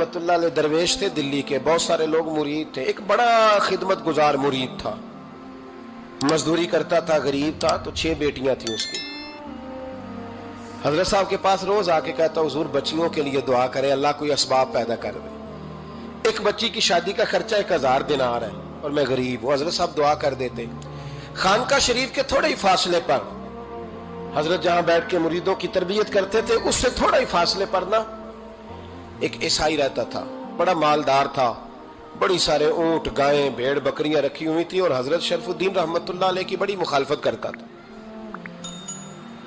رحمت اللہ علیہ درویش تھے دلی کے، بہت سارے لوگ مرید تھے، ایک بڑا خدمت گزار مرید تھا، مزدوری کرتا تھا، غریب تھا، تو 6 بیٹیاں تھیں اس کی۔ حضرت صاحب کے پاس روز آ کے کہتا حضور بچیوں کے لیے دعا کرے اللہ کوئی اسباب پیدا کر دے، ایک بچی کی شادی کا خرچہ 1000 دینار ہے اور میں غریب ہوں۔ حضرت صاحب دعا کر دیتے۔ خانقاہ شریف کے تھوڑے ہی فاصلے پر حضرت جہاں بیٹھ کے مریدوں کی تربیت کرتے تھے، اس سے تھوڑا ہی فاصلے پر نا ایک عیسائی رہتا تھا، بڑا مالدار تھا، بڑی سارے اونٹ، گائیں، بھیڑ، بکریاں رکھی ہوئی تھی، اور حضرت شرف الدین رحمت اللہ علیہ کی بڑی مخالفت کرتا تھا۔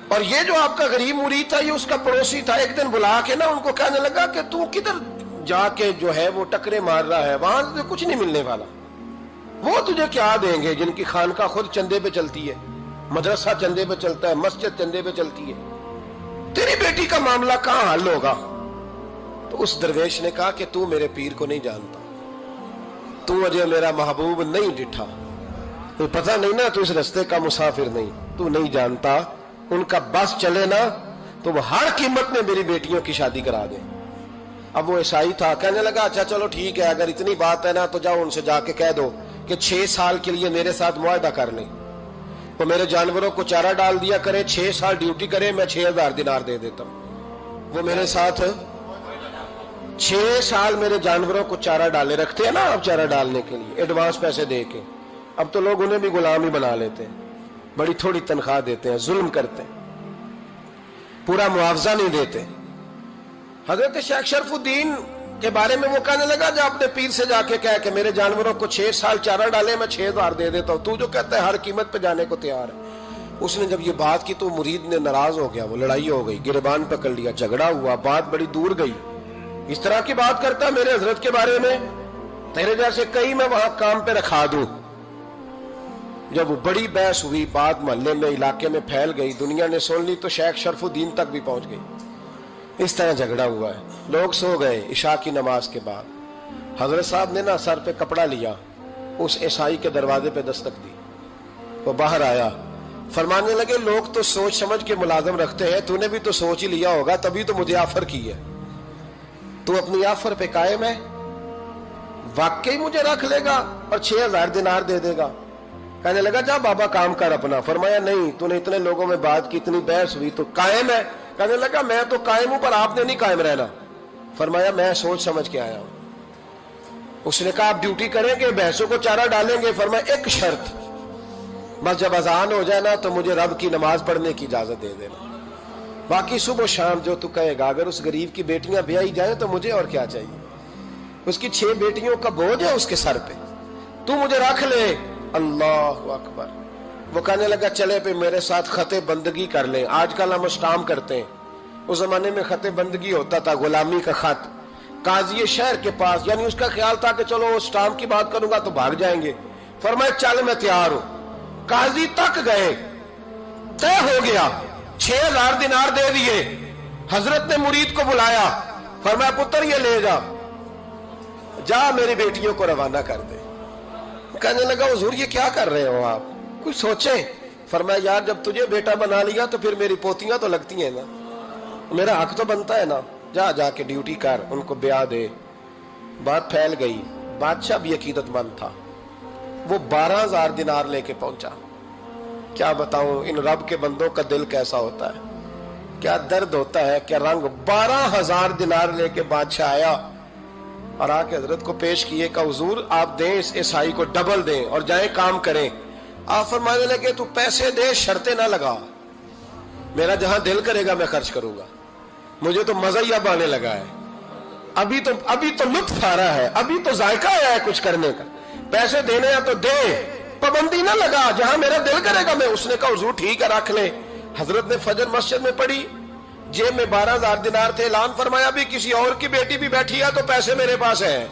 اور یہ جو آپ کا غریب مرید تھا یہ اس کا پڑوسی تھا، ایک دن بلا کے نا ان کو کہنے لگا کہ تو کدھر جا کے جو ہے وہ ٹکرے مار رہا ہے، وہاں سے کچھ نہیں ملنے والا، وہ تجھے کیا دیں گے جن کی خانقاہ خود چندے پہ چلتی ہے، مدرسہ چندے پہ چلتا ہے، مسجد چندے پہ چلتی ہے، تیری بیٹی کا معاملہ کہاں حل ہوگا؟ تو اس درویش نے کہا کہ تو میرے پیر کو نہیں جانتا، تو مجھے میرا محبوب نہیں ڈٹھا، تو پتہ نہیں نا، تو اس رستے کا مسافر نہیں، تو نہیں جانتا، ان کا بس چلے نا تو وہ ہر قیمت میں میری بیٹیوں کی شادی کرا دیں۔ اب وہ عیسائی تھا، کہنے لگا اچھا چلو ٹھیک ہے، اگر اتنی بات ہے نا تو جاؤ ان سے جا کے کہہ دو کہ 6 سال کے لیے میرے ساتھ معاہدہ کر لیں، وہ میرے جانوروں کو چارہ ڈال دیا کرے، 6 سال ڈیوٹی کرے، میں 6000 دینار دے دیتا ہوں۔ وہ میرے ساتھ 6 سال میرے جانوروں کو چارہ ڈالے، رکھتے ہیں نا آپ چارہ ڈالنے کے لیے ایڈوانس پیسے دے کے، اب تو لوگ انہیں بھی غلام ہی بنا لیتے ہیں، بڑی تھوڑی تنخواہ دیتے ہیں، ظلم کرتے ہیں، پورا معاوضہ نہیں دیتے۔ حضرت شیخ شرف الدین کے بارے میں وہ کہنے لگا جب اپنے پیر سے جا کے کہہ کہ میرے جانوروں کو 6 سال چارہ ڈالے، میں 6000 دے دیتا ہوں، تو جو کہتا ہے ہر قیمت پہ جانے کو تیار ہے۔ اس نے جب یہ بات کی تو مرید نے ناراض ہو گیا، وہ لڑائی ہو گئی، گربان پکڑ لیا، جھگڑا ہوا، بات بڑی دور گئی، اس طرح کی بات کرتا میرے حضرت کے بارے میں، تیرے جیسے کئی میں وہاں کام پہ رکھا دوں۔ جب وہ بڑی بحث ہوئی، بات محلے میں، علاقے میں پھیل گئی، دنیا نے سن لی تو شیخ شرف الدین تک بھی پہنچ گئی۔ اس طرح جھگڑا ہوا ہے، لوگ سو گئے عشاء کی نماز کے بعد۔ حضرت صاحب نے نا سر پہ کپڑا لیا، اس عیسائی کے دروازے پہ دستک دی، وہ باہر آیا، فرمانے لگے لوگ تو سوچ سمجھ کے ملازم رکھتے ہیں، تو نے بھی تو سوچ ہی لیا ہوگا تبھی تو مجھے آفر کی ہے، تو اپنی آفر پہ قائم ہے، واقعی مجھے رکھ لے گا اور 6000 دینار دے دے گا؟ کہنے لگا جا بابا کام کر اپنا۔ فرمایا نہیں، تو نے اتنے لوگوں میں بات کی، اتنی بحث ہوئی، تو قائم ہے؟ کہنے لگا میں تو قائم ہوں پر آپ نے نہیں قائم رہنا۔ فرمایا میں سوچ سمجھ کے آیا ہوں۔ اس نے کہا آپ ڈیوٹی کریں گے، بحثوں کو چارہ ڈالیں گے؟ فرمایا ایک شرط، بس جب اذان ہو جائے نا تو مجھے رب کی نماز پڑھنے کی اجازت دے دینا، باقی صبح و شام جو تو کہے گا۔ اگر اس غریب کی بیٹیاں بیائی جائیں تو مجھے اور کیا چاہیے، اس کی 6 بیٹیوں کا بوجھ ہے اس کے سر پہ، تو مجھے رکھ لے۔ اللہ اکبر۔ وہ کہنے لگا چلے پہ میرے ساتھ خط بندگی کر لیں، آج کل ہم اسٹامپ کرتے ہیں، اس زمانے میں خط بندگی ہوتا تھا، غلامی کا خط، قاضی شہر کے پاس، یعنی اس کا خیال تھا کہ چلو اسٹامپ کی بات کروں گا تو بھاگ جائیں گے۔ فرمایا چل میں تیار ہوں۔ قاضی تک گئے، طے ہو گیا، 6000 دینار دے دیے۔ حضرت نے مرید کو بلایا، فرمایا پتر یہ لے جا، جا میری بیٹیوں کو روانہ کر دے۔ کہنے لگا حضور یہ کیا کر رہے ہو آپ، کچھ سوچیں۔ فرمایا یار جب تجھے بیٹا بنا لیا تو پھر میری پوتیاں تو لگتی ہیں نا، میرا حق تو بنتا ہے نا، جا کے ڈیوٹی کر، ان کو بیاہ دے۔ بات پھیل گئی، بادشاہ بھی عقیدت مند تھا، وہ 12000 دینار لے کے پہنچا۔ کیا بتاؤں ان رب کے بندوں کا دل کیسا ہوتا ہے، کیا درد ہوتا ہے، کیا رنگ۔ 12000 دینار لے کے بادشاہ آیا اور آ کے حضرت کو پیش کیے کہ حضور آپ دیں اس عیسائی کو ڈبل دیں اور جائیں کام کریں۔ آپ فرمانے لگے تو پیسے دے، شرطیں نہ لگا، میرا جہاں دل کرے گا میں خرچ کروں گا، مجھے تو مزہ ہی اب آنے لگا ہے، ابھی تو لطف آ رہا ہے، ابھی تو ذائقہ آیا ہے کچھ کرنے کا، پیسے دینے ہیں تو دے، پابندی نہ لگا، جہاں میرا دل کرے گا میں۔ اس نے کہا حضور ٹھیک ہے رکھ لیں۔ حضرت نے فجر مسجد میں پڑھی، جیب میں 12000 دینار تھے، اعلان فرمایا بھی کسی اور کی بیٹی بھی بیٹھی ہے تو پیسے میرے پاس ہیں۔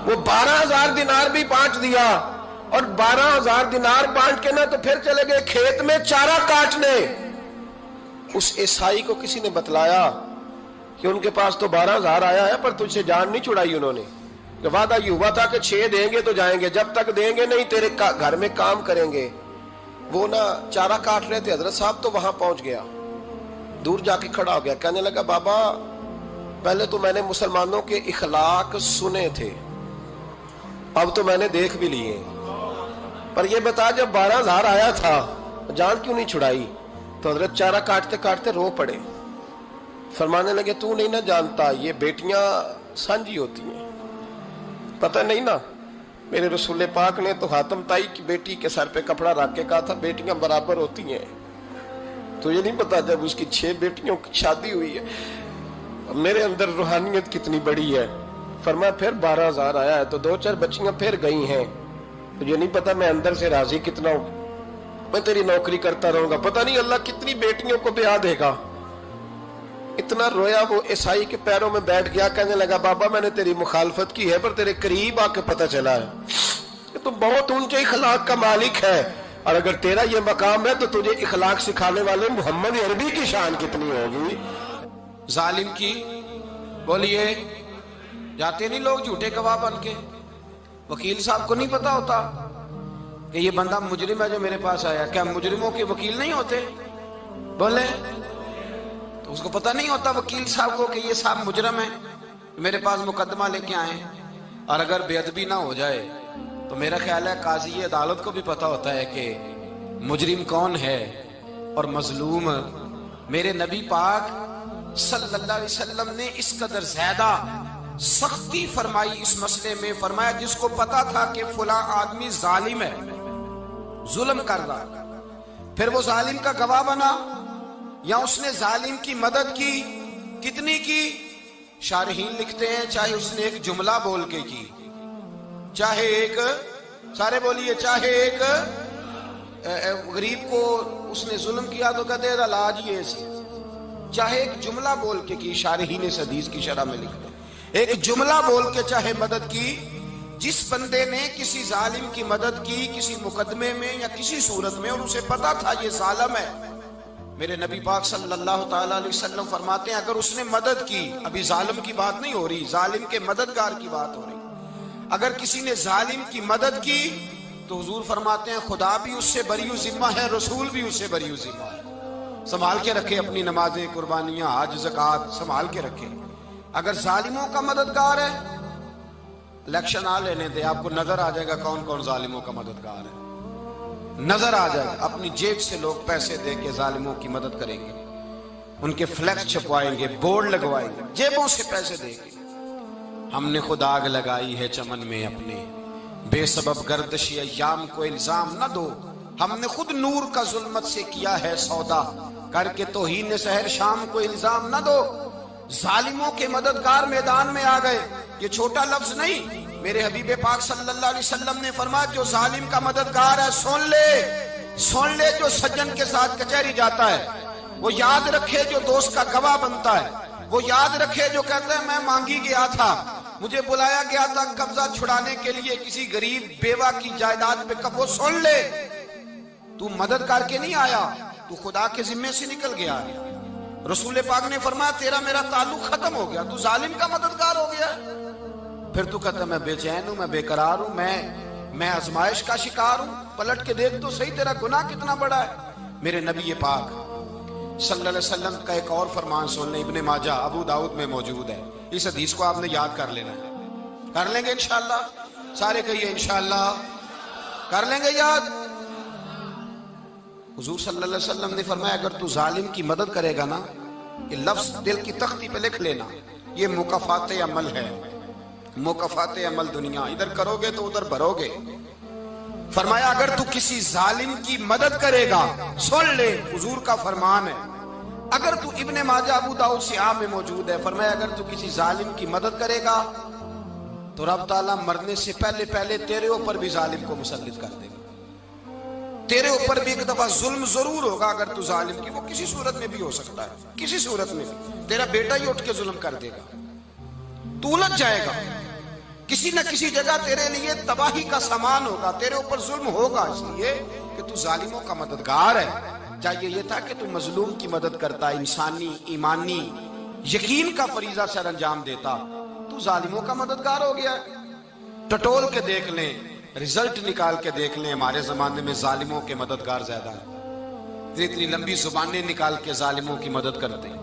وہ 12000 دینار بھی بانٹ دیا، اور 12000 دینار بانٹ کے نا تو پھر چلے گئے کھیت میں چارہ کاٹنے۔ اس عیسائی کو کسی نے بتلایا کہ ان کے پاس تو 12000 آیا ہے پر تجھ سے جان نہیں چھڑائی انہوں نے، کہ وعدہ یہ ہوا تھا کہ 6 دیں گے تو جائیں گے، جب تک دیں گے نہیں تیرے گھر میں کام کریں گے۔ وہ نا چارہ کاٹ رہے تھے، حضرت صاحب تو وہاں پہنچ گیا، دور جا کے کھڑا ہو گیا، کہنے لگا بابا پہلے تو میں نے مسلمانوں کے اخلاق سنے تھے، اب تو میں نے دیکھ بھی لیے، پر یہ بتا جب 12,000 آیا تھا جان کیوں نہیں چھڑائی؟ تو حضرت چارہ کاٹتے کاٹتے رو پڑے، فرمانے لگے تو نہیں نہ جانتا یہ بیٹیاں سانجی ہوتی ہیں، پتہ نہیں نا؟ میرے رسول پاک نے تو حاتم تائی کی بیٹی کے سر پہ کپڑا رکھ کے کہا تھا بیٹیاں برابر ہوتی ہیں، تو یہ نہیں پتا جب اس کی 6 بیٹیوں کی شادی ہوئی ہے میرے اندر روحانیت کتنی بڑی ہے۔ فرمایا پھر 12,000 آیا ہے تو 2-4 بچیاں پھر گئی ہیں، تو یہ نہیں پتا میں اندر سے راضی کتنا ہوں، میں تیری نوکری کرتا رہوں گا، پتہ نہیں اللہ کتنی بیٹیوں کو بیاہ دے گا۔ اتنا رویا وہ عیسائی کے پیروں میں بیٹھ گیا، کہنے لگا بابا میں نے تیری مخالفت کی ہے پر تیرے قریب آ کے پتہ چلا ہے کہ تو بہت اونچے اخلاق کا مالک ہے، اور اگر تیرا یہ مقام ہے تو تجھے اخلاق سکھانے والے محمد عربی کی شان کتنی ہوگی۔ ظالم کی بولیے جاتے نہیں لوگ جھوٹے گواہ بن کے، وکیل صاحب کو نہیں پتا ہوتا کہ یہ بندہ مجرم ہے جو میرے پاس آیا، کیا مجرموں کے وکیل نہیں ہوتے؟ بولے تو اس کو پتہ نہیں ہوتا وکیل صاحب کو کہ یہ صاحب مجرم ہے، میرے پاس مقدمہ لے کے آئے، اور اگر بے ادبی نہ ہو جائے تو میرا خیال ہے قاضی عدالت کو بھی پتا ہوتا ہے کہ مجرم کون ہے اور مظلوم۔ میرے نبی پاک صلی اللہ علیہ وسلم نے اس قدر زیادہ سختی فرمائی اس مسئلے میں، فرمایا جس کو پتا تھا کہ فلاں آدمی ظالم ہے، ظلم کر رہا، پھر وہ ظالم کا گواہ بنا یا اس نے ظالم کی مدد کی، کتنی کی؟ شارحین لکھتے ہیں چاہے اس نے ایک جملہ بول کے کی، چاہے ایک، سارے بولیے، چاہے ایک غریب کو اس نے ظلم کیا تو کہتے ہیں لاج یہ سی، چاہے ایک جملہ بول کے کی، شارحین اس حدیث کی شرح میں لکھتے ہیں ایک جملہ بول کے چاہے مدد کی، جس بندے نے کسی ظالم کی مدد کی کسی مقدمے میں یا کسی صورت میں اور اسے پتا تھا یہ ظالم ہے، میرے نبی پاک صلی اللہ تعالیٰ علیہ وسلم فرماتے ہیں اگر اس نے مدد کی، ابھی ظالم کی بات نہیں ہو رہی، ظالم کے مددگار کی بات ہو رہی، اگر کسی نے ظالم کی مدد کی تو حضور فرماتے ہیں خدا بھی اس سے بری و ذمہ ہے، رسول بھی اس سے بری و ذمہ ہے۔ سنبھال کے رکھے اپنی نمازیں، قربانیاں، حج، زکوٰۃ سنبھال کے رکھے۔ اگر ظالموں کا مددگار ہے، الیکشن آ لینے دے، آپ کو نظر آ جائے گا کون کون ظالموں کا مددگار ہے، نظر آ جائے گا۔ اپنی جیب سے لوگ پیسے دے کے ظالموں کی مدد کریں گے، ان کے فلیکس چھپوائیں گے، بورڈ لگوائیں گے، جیبوں سے پیسے دے گے۔ ہم نے خود آگ لگائی ہے چمن میں اپنے، بے سبب گردشی ایام کو الزام نہ دو، ہم نے خود نور کا ظلمت سے کیا ہے سودا، کر کے توہین سحر شام کو الزام نہ دو۔ ظالموں کے مددگار میدان میں آ گئے، یہ چھوٹا لفظ نہیں، میرے حبیب پاک صلی اللہ علیہ وسلم نے فرمایا جو ظالم کا مددگار ہے سن لے جو سجن کے ساتھ کچہری جاتا ہے، وہ یاد رکھے جو دوست کا گواہ بنتا ہے، وہ یاد رکھے جو کہتا ہے میں مانگی گیا تھا، مجھے بلایا گیا تھا قبضہ چھڑانے کے لیے کسی غریب بیوہ کی جائیداد پہ، کب وہ سن لے تو مدد کر کے نہیں آیا، تو خدا کے ذمے سے نکل گیا ہے۔ رسول پاک نے فرمایا تیرا میرا تعلق ختم ہو گیا، تو ظالم کا مددگار ہو گیا، پھر تو کہتا میں بے چین ہوں، میں بے قرار ہوں، میں آزمائش کا شکار ہوں، پلٹ کے دیکھ تو صحیح تیرا گناہ کتنا بڑا ہے۔ میرے نبی پاک صلی اللہ علیہ وسلم کا ایک اور فرمان سن لیں، ابن ماجہ ابو داؤد میں موجود ہے، اس حدیث کو آپ نے یاد کر لینا ہے، کر لیں گے انشاءاللہ، سارے کہیے انشاءاللہ، کر لیں گے یاد۔ حضور صلی اللہ علیہ وسلم نے فرمایا اگر تو ظالم کی مدد کرے گا نا، یہ لفظ دل کی تختی پہ لکھ لینا، یہ مکافات عمل ہے، مکافات عمل دنیا، ادھر کرو گے تو ادھر بھرو گے۔ فرمایا اگر تو کسی ظالم کی مدد کرے گا، سن لے حضور کا فرمان ہے، اگر تو ابن ماجہ ابو داؤد سیاہ میں موجود ہے، فرمایا اگر تو کسی ظالم کی مدد کرے گا تو رب تعالیٰ مرنے سے پہلے پہلے تیرے اوپر بھی ظالم کو مسلط کر دے گا، تیرے اوپر بھی ایک دفعہ ظلم ضرور ہوگا اگر تو ظالم کی، وہ کسی صورت میں بھی ہو سکتا ہے، کسی صورت میں بھی تیرا بیٹا ہی اٹھ کے ظلم کر دے گا، تو الجھ جائے گا، کسی نہ کسی جگہ تیرے لیے تباہی کا سامان ہوگا، تیرے اوپر ظلم ہوگا، اس لیے کہ تو ظالموں کا مددگار ہے۔ چاہیے یہ تھا کہ تو مظلوم کی مدد کرتا، انسانی ایمانی یقین کا فریضہ سر انجام دیتا، تو ظالموں کا مددگار ہو گیا۔ ٹٹول کے دیکھ لیں، رزلٹ نکال کے دیکھ لیں، ہمارے زمانے میں ظالموں کے مددگار زیادہ ہیں، اتنی لمبی زبانیں نکال کے ظالموں کی مدد کرتے ہیں،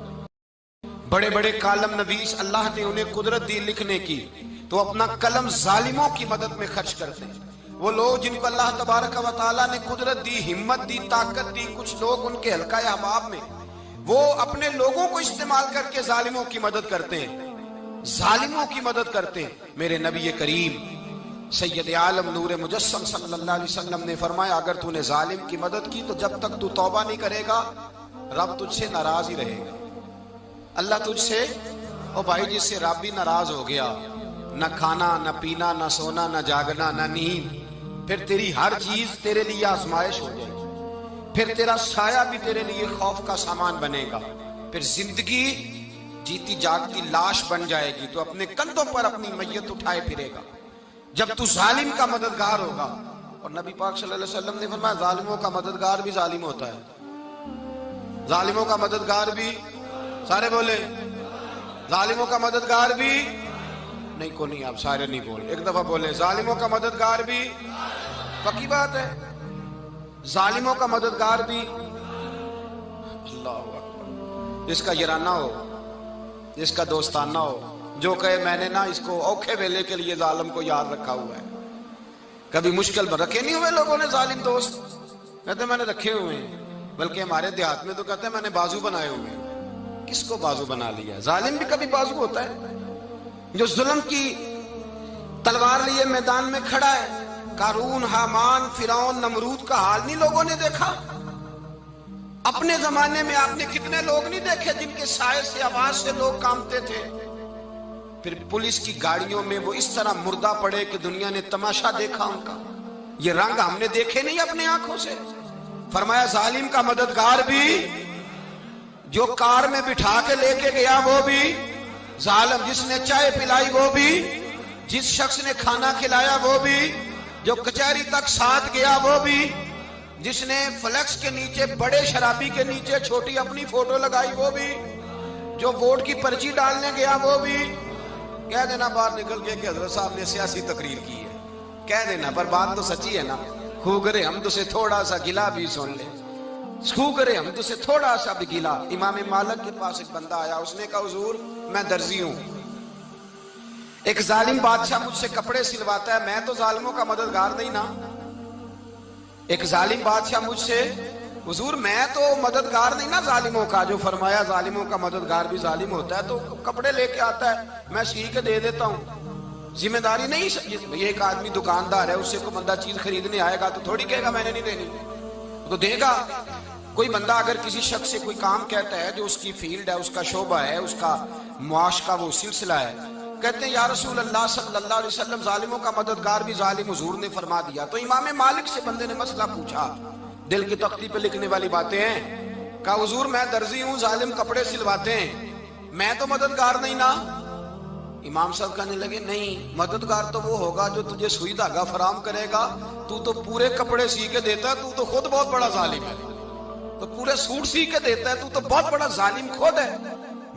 بڑے بڑے کالم نویس اللہ نے انہیں قدرت دی لکھنے کی، تو اپنا قلم ظالموں کی مدد میں خرچ کرتے ہیں۔ وہ لوگ جن کو اللہ تبارک و تعالیٰ نے قدرت دی، ہمت دی، طاقت دی، کچھ لوگ ان کے حلقہ احباب میں، وہ اپنے لوگوں کو استعمال کر کے ظالموں کی مدد کرتے ہیں، ظالموں کی مدد کرتے ہیں۔ میرے نبی کریم سید عالم نور مجسم صلی اللہ علیہ وسلم نے فرمایا، اگر تو نے ظالم کی مدد کی تو جب تک تو توبہ نہیں کرے گا رب تجھ سے ناراض ہی رہے گا۔ اللہ تجھ سے، او بھائی جس سے رب بھی ناراض ہو گیا، نہ کھانا نہ پینا نہ سونا نہ جاگنا نہ نیند، پھر تیری ہر چیز تیرے لیے آزمائش ہو جائے گی، پھر تیرا سایہ بھی تیرے لیے خوف کا سامان بنے گا، پھر زندگی جیتی جاگتی لاش بن جائے گی، تو اپنے کندھوں پر اپنی میت اٹھائے پھرے گا جب تو ظالم کا مددگار ہوگا۔ اور نبی پاک صلی اللہ علیہ وسلم نے فرمایا ظالموں کا مددگار بھی ظالم ہوتا ہے، ظالموں کا مددگار بھی، سارے بولے ظالموں کا مددگار بھی نہیں، کو نہیں، آپ سارے نہیں بولے، ایک دفعہ بولے ظالموں کا مددگار بھی، پکی بات ہے، ظالموں کا مددگار بھی۔ اللہ اکبر، جس کا یارانہ ہو، جس کا دوستانہ ہو، جو کہے میں نے نا اس کو اوکھے ویلے کے لیے ظالم کو یاد رکھا ہوا ہے۔ کبھی مشکل میں رکھے نہیں ہوئے لوگوں نے ظالم دوست؟ کہتے میں نے رکھے ہوئے ہیں، بلکہ ہمارے دیہات میں تو کہتے ہیں میں نے بازو بنائے ہوئے ہیں۔ کس کو بازو بنا لیا؟ ظالم بھی کبھی بازو ہوتا ہے، جو ظلم کی تلوار لیے میدان میں کھڑا ہے۔ قارون، حامان، فرعون، نمرود کا حال نہیں لوگوں نے دیکھا؟ اپنے زمانے میں آپ نے کتنے لوگ نہیں دیکھے جن کے سائے سے، آواز سے لوگ کانپتے تھے؟ پھر پولیس کی گاڑیوں میں وہ اس طرح مردہ پڑے کہ دنیا نے تماشا دیکھا ان کا۔ یہ رنگ ہم نے دیکھے نہیں اپنے آنکھوں سے۔ فرمایا ظالم کا مددگار بھی، جو کار میں بٹھا کے لے کے گیا وہ بھی ظالم، جس نے چائے پلائی وہ بھی، جس شخص نے کھانا کھلایا وہ بھی، جو کچہری تک ساتھ گیا وہ بھی، جس نے فلیکس کے نیچے، بڑے شرابی کے نیچے چھوٹی اپنی فوٹو لگائی وہ بھی، جو ووٹ کی پرچی ڈالنے گیا وہ بھی۔ کہہ دینا باہر نکل کے کہ حضرت صاحب نے سیاسی تقریر کی ہے، کہہ دینا، پر بات تو سچی ہے نا۔ خو کرے ہم تو سے تھوڑا سا گلا بھی سن لے، خو کرے ہم تو سے تھوڑا سا بھی گلا۔ امام مالک کے پاس ایک بندہ آیا، اس نے کہا حضور میں درزی ہوں، ایک ظالم بادشاہ مجھ سے کپڑے سلواتا ہے، میں تو ظالموں کا مددگار نہیں نا۔ ایک ظالم بادشاہ مجھ سے، حضور میں تو مددگار نہیں نا ظالموں کا، جو فرمایا ظالموں کا مددگار بھی ظالم ہوتا ہے، تو کپڑے لے کے آتا ہے میں سی کے دے دیتا ہوں، ذمہ داری نہیں۔ یہ ایک آدمی دکاندار ہے، اس سے کوئی بندہ چیز خریدنے آئے گا تو تھوڑی کہے گا میں نے نہیں دینی، تو دے گا۔ کوئی بندہ اگر کسی شخص سے کوئی کام کہتا ہے جو اس کی فیلڈ ہے، اس کا شعبہ ہے، اس کا معاش کا وہ سلسلہ ہے، کہتے ہیں یا رسول اللہ صلی اللہ علیہ وسلم ظالموں کا مددگار بھی ظالم، حضور نے فرما دیا۔ تو امام مالک سے بندے نے مسئلہ پوچھا، دل کی تختی پہ لکھنے والی باتیں ہیں، کہا حضور میں درزی ہوں، ظالم کپڑے سلواتے ہیں، میں تو مددگار نہیں نا۔ امام صاحب کہنے لگے نہیں، مددگار تو وہ ہوگا جو تجھے سوئی دھاگا فراہم کرے گا، تو پورے کپڑے سی کے دیتا ہے، تو خود بہت بڑا ظالم ہے، تو پورے سوٹ سی کے دیتا ہے، تو بہت بڑا ظالم خود ہے۔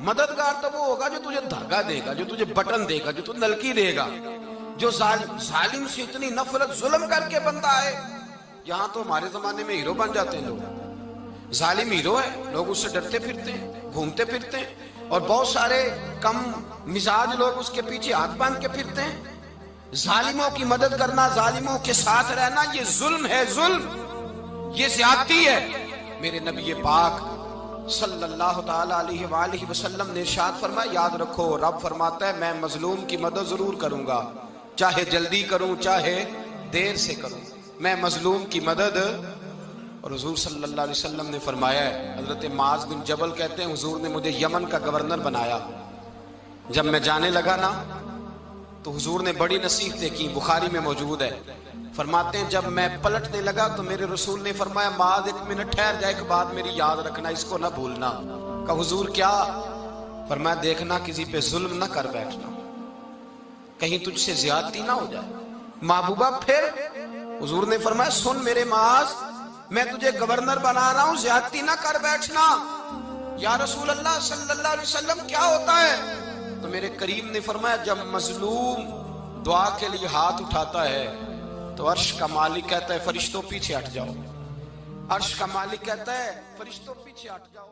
مددگار تو وہ ہوگا جو تجھے دھاگا دے گا، جو تجھے بٹن دے گا، جو تجھے نلکی دے گا۔ جو ظالم سے اتنی نفرت، ظلم کر کے بندہ آئے، یہاں تو ہمارے زمانے میں ہیرو بن جاتے ہیں لوگ، ظالم ہیرو ہے، لوگ اس سے ڈرتے پھرتے ہیں، گھومتے پھرتے ہیں، اور بہت سارے کم مزاج لوگ اس کے پیچھے ہاتھ باندھ کے پھرتے ہیں۔ ظالموں کی مدد کرنا، ظالموں کے ساتھ رہنا، یہ ظلم ہے، ظلم، یہ زیادتی ہے۔ میرے نبی پاک صلی اللہ تعالی علیہ وآلہ وسلم نے ارشاد فرمایا، یاد رکھو رب فرماتا ہے میں مظلوم کی مدد ضرور کروں گا، چاہے جلدی کروں چاہے دیر سے کروں، میں مظلوم کی مدد۔ اور حضور صلی اللہ علیہ وسلم نے فرمایا ہے، حضرت معاذ بن جبل کہتے ہیں حضور نے مجھے یمن کا گورنر بنایا، جب میں جانے لگا نا تو حضور نے بڑی نصیحتیں کی، بخاری میں موجود ہے، فرماتے ہیں جب میں پلٹنے لگا تو میرے رسول نے فرمایا معاذ ایک منٹ ٹھہر جا، ایک بات میری یاد رکھنا، اس کو نہ بھولنا۔ کہا حضور کیا؟ فرمایا دیکھنا کسی پہ ظلم نہ کر بیٹھنا، کہیں تجھ سے زیادتی نہ ہو جائے۔ محبوبہ پھر حضور نے فرمایا سن میرے معاذ، میں تجھے گورنر بنا رہا ہوں، زیادتی نہ کر بیٹھنا۔ یا رسول اللہ صلی اللہ علیہ وسلم کیا ہوتا ہے؟ تو میرے کریم نے فرمایا جب مظلوم دعا کے لیے ہاتھ اٹھاتا ہے تو عرش کا مالک کہتا ہے فرشتوں پیچھے ہٹ جاؤ، عرش کا مالک کہتا ہے فرشتوں پیچھے ہٹ جاؤ۔